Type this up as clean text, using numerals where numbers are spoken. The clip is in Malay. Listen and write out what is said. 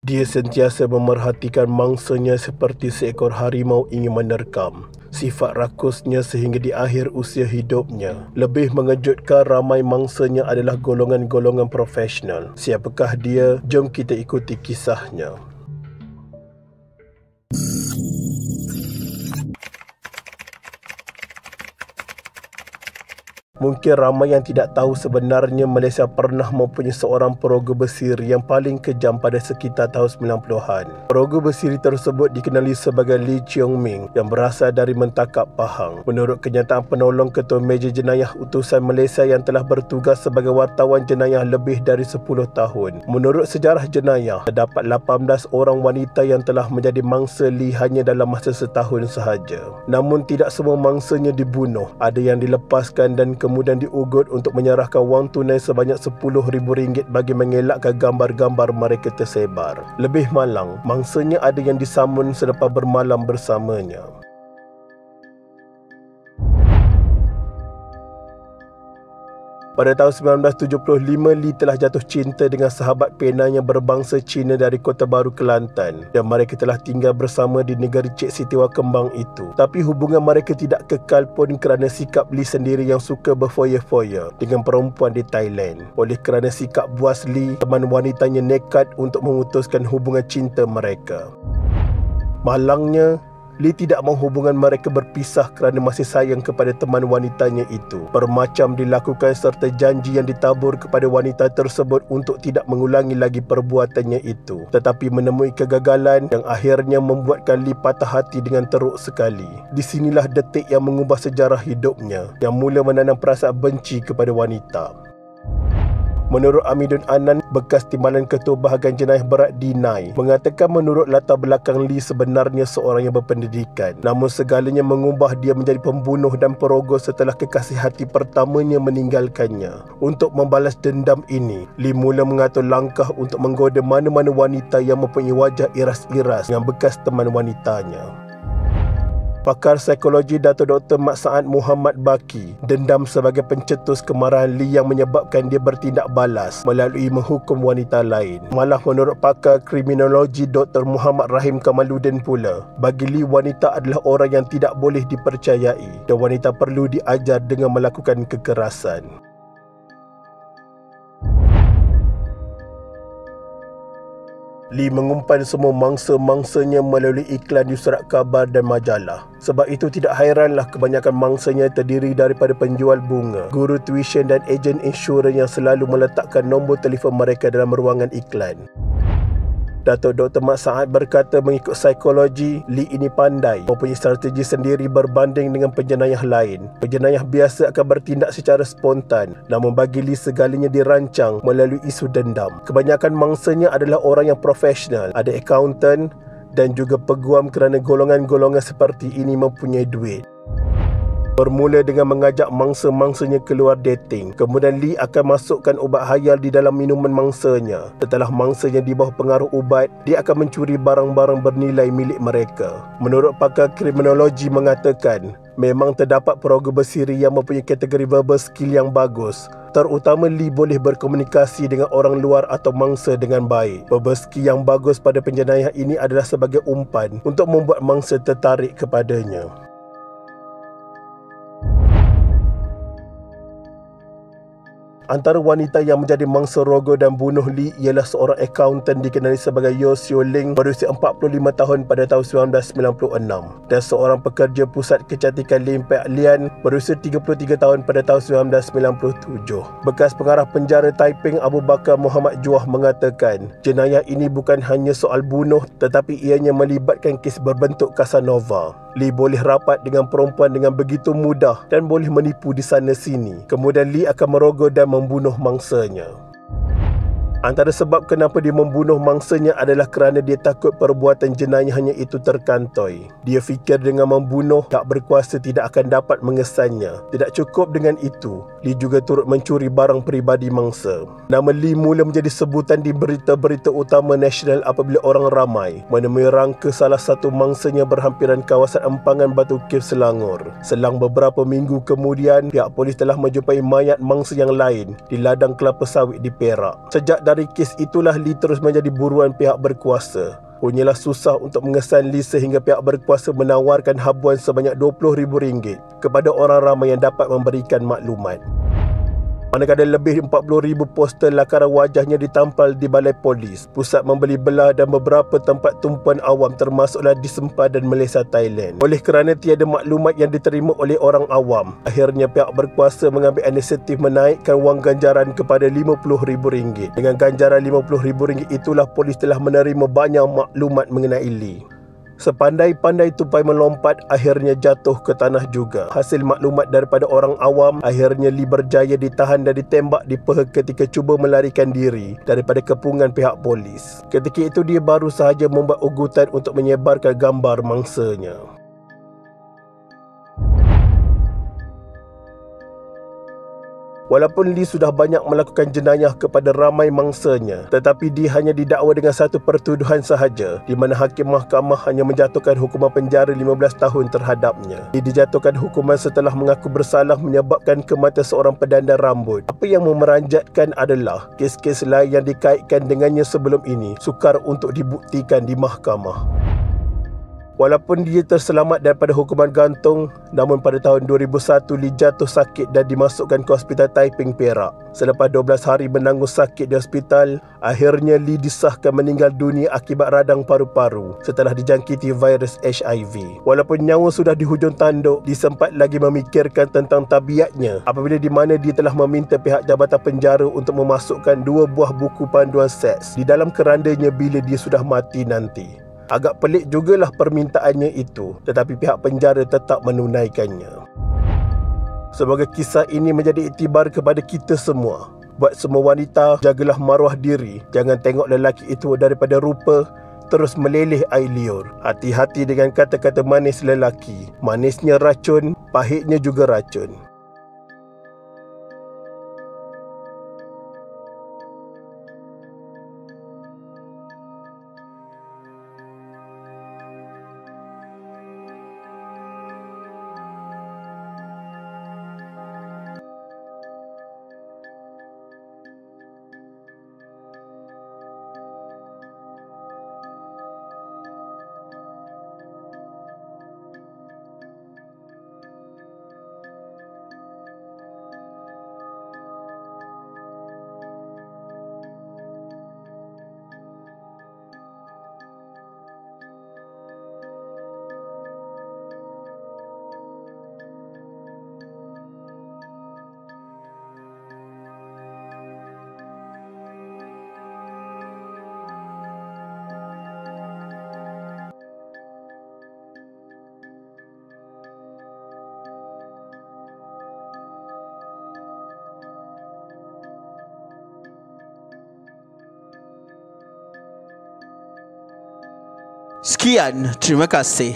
Dia sentiasa memerhatikan mangsanya seperti seekor harimau ingin menerkam. Sifat rakusnya sehingga di akhir usia hidupnya. Lebih mengejutkan, ramai mangsanya adalah golongan-golongan profesional. Siapakah dia? Jom kita ikuti kisahnya. Mungkin ramai yang tidak tahu sebenarnya Malaysia pernah mempunyai seorang perogoh besiri yang paling kejam pada sekitar tahun 90-an. Perogoh besiri tersebut dikenali sebagai Lee Cheong Ming yang berasal dari Mentakap Pahang. Menurut kenyataan penolong Ketua Meja Jenayah Utusan Malaysia yang telah bertugas sebagai wartawan jenayah lebih dari 10 tahun. Menurut sejarah jenayah, terdapat 18 orang wanita yang telah menjadi mangsa Lee hanya dalam masa setahun sahaja. Namun tidak semua mangsanya dibunuh. Ada yang dilepaskan dan kemudian diugut untuk menyerahkan wang tunai sebanyak RM10,000 bagi mengelakkan gambar-gambar mereka tersebar. Lebih malang, mangsanya ada yang disamun selepas bermalam bersamanya. Pada tahun 1975, Lee telah jatuh cinta dengan sahabat penanya berbangsa Cina dari Kota Baru, Kelantan, dan mereka telah tinggal bersama di negeri Cik Sitiwa Kembang itu. Tapi hubungan mereka tidak kekal pun kerana sikap Lee sendiri yang suka berfoya-foya dengan perempuan di Thailand. Oleh kerana sikap buas Lee, teman wanitanya nekat untuk memutuskan hubungan cinta mereka. Malangnya, Lee tidak mahu hubungan mereka berpisah kerana masih sayang kepada teman wanitanya itu. Permacam dilakukan serta janji yang ditabur kepada wanita tersebut untuk tidak mengulangi lagi perbuatannya itu. Tetapi menemui kegagalan yang akhirnya membuatkan Lee patah hati dengan teruk sekali. Di sinilah detik yang mengubah sejarah hidupnya, yang mula menanam perasaan benci kepada wanita. Menurut Amidun Anan, bekas timbalan Ketua Bahagian Jenayah Berat D9, mengatakan menurut latar belakang Lee sebenarnya seorang yang berpendidikan, namun segalanya mengubah dia menjadi pembunuh dan perogoh setelah kekasih hati pertamanya meninggalkannya. Untuk membalas dendam ini, Lee mula mengatur langkah untuk menggoda mana-mana wanita yang mempunyai wajah iras-iras dengan bekas teman wanitanya. Pakar psikologi Dato' Dr. Mat Saad Muhammad Baki dendam sebagai pencetus kemarahan Lee yang menyebabkan dia bertindak balas melalui menghukum wanita lain. Malah menurut pakar kriminologi Dr. Muhammad Rahim Kamaluddin pula, bagi Lee wanita adalah orang yang tidak boleh dipercayai dan wanita perlu diajar dengan melakukan kekerasan. Lee mengumpan semua mangsa-mangsanya melalui iklan di surat khabar dan majalah. Sebab itu tidak hairanlah kebanyakan mangsanya terdiri daripada penjual bunga, guru tuition dan ejen insurans yang selalu meletakkan nombor telefon mereka dalam ruangan iklan. Datuk Dr. Mat Saad berkata mengikut psikologi, Lee ini pandai, mempunyai strategi sendiri berbanding dengan penjenayah lain. Penjenayah biasa akan bertindak secara spontan, namun bagi Lee segalanya dirancang melalui isu dendam. Kebanyakan mangsanya adalah orang yang profesional, ada accountant dan juga peguam kerana golongan-golongan seperti ini mempunyai duit. Bermula dengan mengajak mangsa-mangsanya keluar dating. Kemudian Lee akan masukkan ubat khayal di dalam minuman mangsanya. Setelah mangsanya di bawah pengaruh ubat, dia akan mencuri barang-barang bernilai milik mereka. Menurut pakar kriminologi mengatakan, memang terdapat perogoh besiri yang mempunyai kategori verbal skill yang bagus. Terutama Lee boleh berkomunikasi dengan orang luar atau mangsa dengan baik. Verbal skill yang bagus pada penjenayah ini adalah sebagai umpan untuk membuat mangsa tertarik kepadanya. Antara wanita yang menjadi mangsa rogo dan bunuh Lee ialah seorang akauntan dikenali sebagai Yeo Sio Ling berusia 45 tahun pada tahun 1996 dan seorang pekerja pusat kecantikan Lim Pek Lian berusia 33 tahun pada tahun 1997. Bekas pengarah penjara Taiping Abu Bakar Muhammad Juah mengatakan, jenayah ini bukan hanya soal bunuh tetapi ianya melibatkan kes berbentuk Casanova. Lee boleh rapat dengan perempuan dengan begitu mudah dan boleh menipu di sana sini. Kemudian Lee akan merogoh dan membunuh mangsanya. Antara sebab kenapa dia membunuh mangsanya adalah kerana dia takut perbuatan jenayahnya itu terkantoi. Dia fikir dengan membunuh, tak berkuasa tidak akan dapat mengesannya. Tidak cukup dengan itu, Lee juga turut mencuri barang peribadi mangsa. Nama Lee mula menjadi sebutan di berita-berita utama nasional apabila orang ramai menemui rangka salah satu mangsanya berhampiran kawasan empangan Batu Cave Selangor. Selang beberapa minggu kemudian, pihak polis telah menjumpai mayat mangsa yang lain di ladang kelapa sawit di Perak. Sejak dari kes itulah Lee terus menjadi buruan pihak berkuasa. Punyalah susah untuk mengesan Lee sehingga pihak berkuasa menawarkan habuan sebanyak RM20,000 kepada orang ramai yang dapat memberikan maklumat. Manakala lebih 40,000 poster lakaran wajahnya ditampal di balai polis, pusat membeli belah dan beberapa tempat tumpuan awam termasuklah di sempadan Malaysia Thailand. Oleh kerana tiada maklumat yang diterima oleh orang awam, akhirnya pihak berkuasa mengambil inisiatif menaikkan wang ganjaran kepada RM50,000. Dengan ganjaran RM50,000 itulah polis telah menerima banyak maklumat mengenai Lee. Sepandai-pandai tupai melompat, akhirnya jatuh ke tanah juga. Hasil maklumat daripada orang awam, akhirnya Lee berjaya ditahan dan ditembak di peha ketika cuba melarikan diri daripada kepungan pihak polis. Ketika itu dia baru sahaja membuat ugutan untuk menyebarkan gambar mangsanya. Walaupun Lee sudah banyak melakukan jenayah kepada ramai mangsanya, tetapi dia hanya didakwa dengan satu pertuduhan sahaja, di mana hakim mahkamah hanya menjatuhkan hukuman penjara 15 tahun terhadapnya. Lee dijatuhkan hukuman setelah mengaku bersalah menyebabkan kematian seorang pedanda rambut. Apa yang memeranjatkan adalah kes-kes lain yang dikaitkan dengannya sebelum ini sukar untuk dibuktikan di mahkamah. Walaupun dia terselamat daripada hukuman gantung, namun pada tahun 2001 Lee jatuh sakit dan dimasukkan ke Hospital Taiping, Perak. Selepas 12 hari menanggung sakit di hospital, akhirnya Lee disahkan meninggal dunia akibat radang paru-paru setelah dijangkiti virus HIV. Walaupun nyawa sudah di hujung tanduk, dia sempat lagi memikirkan tentang tabiatnya apabila di mana dia telah meminta pihak jabatan penjara untuk memasukkan 2 buah buku panduan seks di dalam kerandanya bila dia sudah mati nanti. Agak pelik jugalah permintaannya itu, tetapi pihak penjara tetap menunaikannya. Semoga kisah ini menjadi iktibar kepada kita semua. Buat semua wanita, jagalah maruah diri. Jangan tengok lelaki itu daripada rupa, terus meleleh air liur. Hati-hati dengan kata-kata manis lelaki. Manisnya racun, pahitnya juga racun. Sekian, terima kasih.